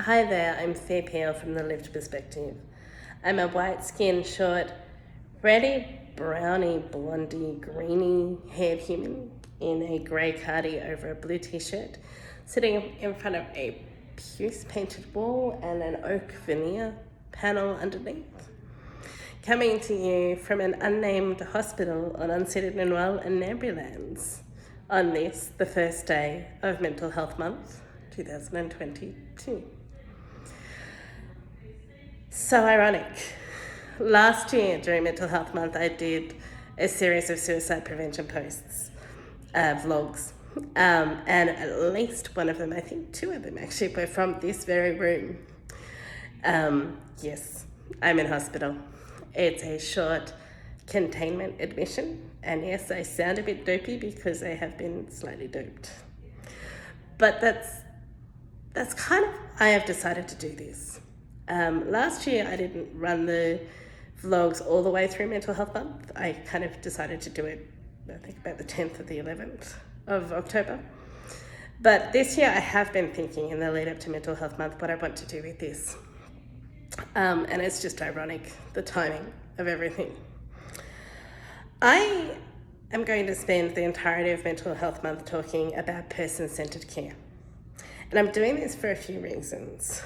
Hi there, I'm Faye Peel from The Lived Perspective. I'm a white-skinned, short, reddy-brownie-blondie-greeny-haired human in a grey cardi over a blue t-shirt, sitting in front of a puce-painted wall and an oak-veneer panel underneath. Coming to you from an unnamed hospital on unceded Ngunnawal and Ngambri Lands on this, the first day of Mental Health Month, 2022. So ironic. Last year during Mental Health Month, I did a series of suicide prevention posts, vlogs, and at least one of them, I think two of them actually, were from this very room. Yes, I'm in hospital. It's a short containment admission, and yes, I sound a bit dopey because I have been slightly doped. But that's kind of why I've decided to do this. Last year I didn't run the vlogs all the way through Mental Health Month. I kind of decided to do it, I think, about the 10th or the 11th of October. But this year I have been thinking in the lead up to Mental Health Month what I want to do with this. And it's just ironic, the timing of everything. I am going to spend the entirety of Mental Health Month talking about person-centered care. And I'm doing this for a few reasons.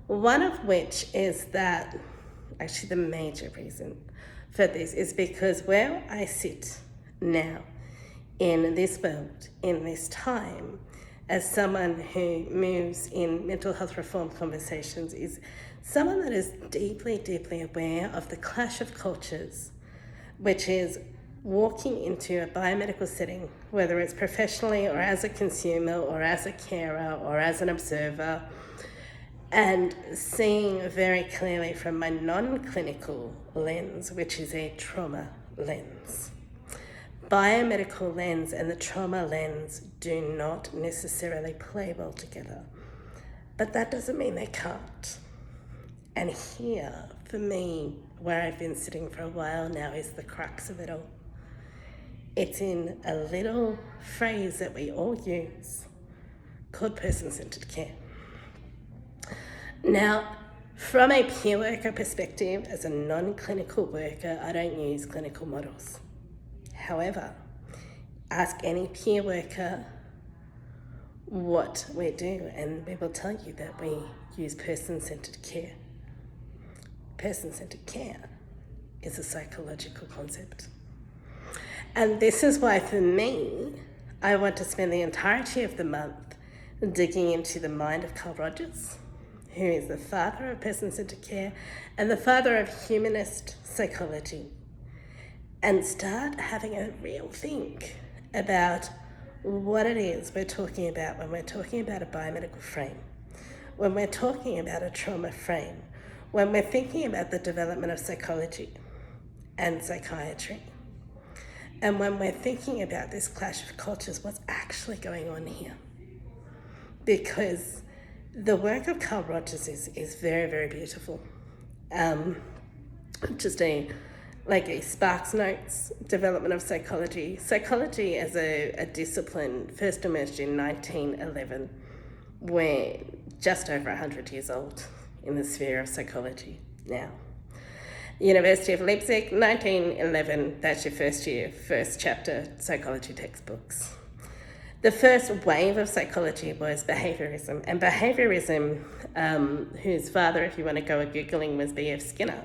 One of which is that, actually the major reason for this is because where I sit now in this world, in this time, as someone who moves in mental health reform conversations, is someone that is deeply, deeply aware of the clash of cultures, which is walking into a biomedical setting, whether it's professionally or as a consumer or as a carer or as an observer, and seeing very clearly from my non-clinical lens, which is a trauma lens. Biomedical lens and the trauma lens do not necessarily play well together, but that doesn't mean they can't. And here, for me, where I've been sitting for a while now, is the crux of it all. It's in a little phrase that we all use called person-centered care. Now, from a peer worker perspective, as a non-clinical worker, I don't use clinical models. However, ask any peer worker what we do, and we will tell you that we use person-centered care. Person-centered care is a psychological concept. And this is why, for me, I want to spend the entirety of the month digging into the mind of Carl Rogers, who is the father of person-centered care and the father of humanist psychology, and start having a real think about what it is we're talking about when we're talking about a biomedical frame, when we're talking about a trauma frame, when we're thinking about the development of psychology and psychiatry, and when we're thinking about this clash of cultures, what's actually going on here. Because the work of Carl Rogers is very, very beautiful. Just a Sparks Notes development of psychology. Psychology as a discipline first emerged in 1911. We're just over 100 years old in the sphere of psychology now. University of Leipzig, 1911, that's your first chapter psychology textbooks. The first wave of psychology was behaviorism, and behaviorism, whose father, if you want to go Googling, was B.F. Skinner,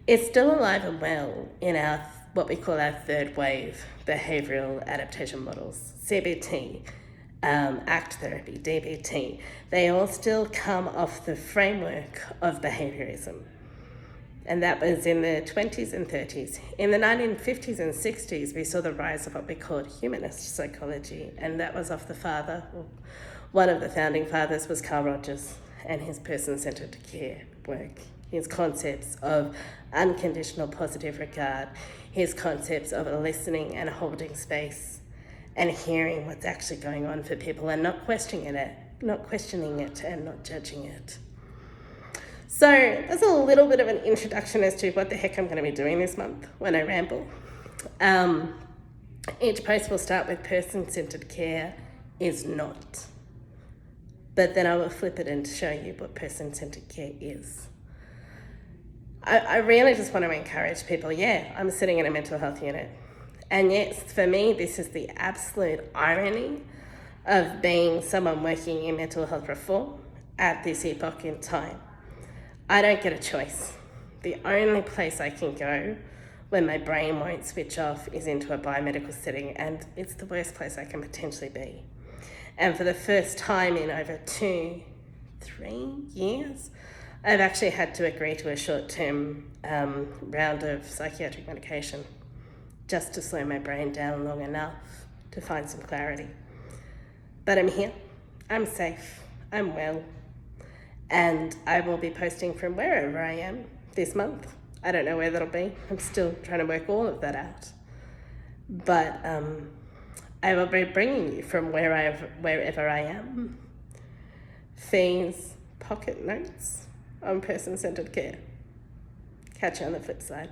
is still alive and well in our what we call our third wave behavioural adaptation models, CBT, ACT therapy, DBT. They all still come off the framework of behaviourism. And that was in the 20s and 30s. In the 1950s and 60s, we saw the rise of what we called humanist psychology, and that was off the father. One of the founding fathers was Carl Rogers and his person-centered care work, his concepts of unconditional positive regard, his concepts of listening and holding space and hearing what's actually going on for people and not questioning it and not judging it. So that's a little bit of an introduction as to what the heck I'm going to be doing this month when I ramble. Each post will start with person-centered care is not but then I will flip it and show you what person-centered care is. I really just want to encourage people, yeah, I'm sitting in a mental health unit. And yes, for me, this is the absolute irony of being someone working in mental health reform at this epoch in time. I don't get a choice. The only place I can go when my brain won't switch off is into a biomedical setting, and it's the worst place I can potentially be. And for the first time in over 2-3 years, I've actually had to agree to a short-term round of psychiatric medication just to slow my brain down long enough to find some clarity. But I'm here, I'm safe, I'm well, and I will be posting from wherever I am this month. I don't know where that'll be. I'm still trying to work all of that out. But I will be bringing you from wherever I am these pocket notes on person-centered care. Catch you on the flip side.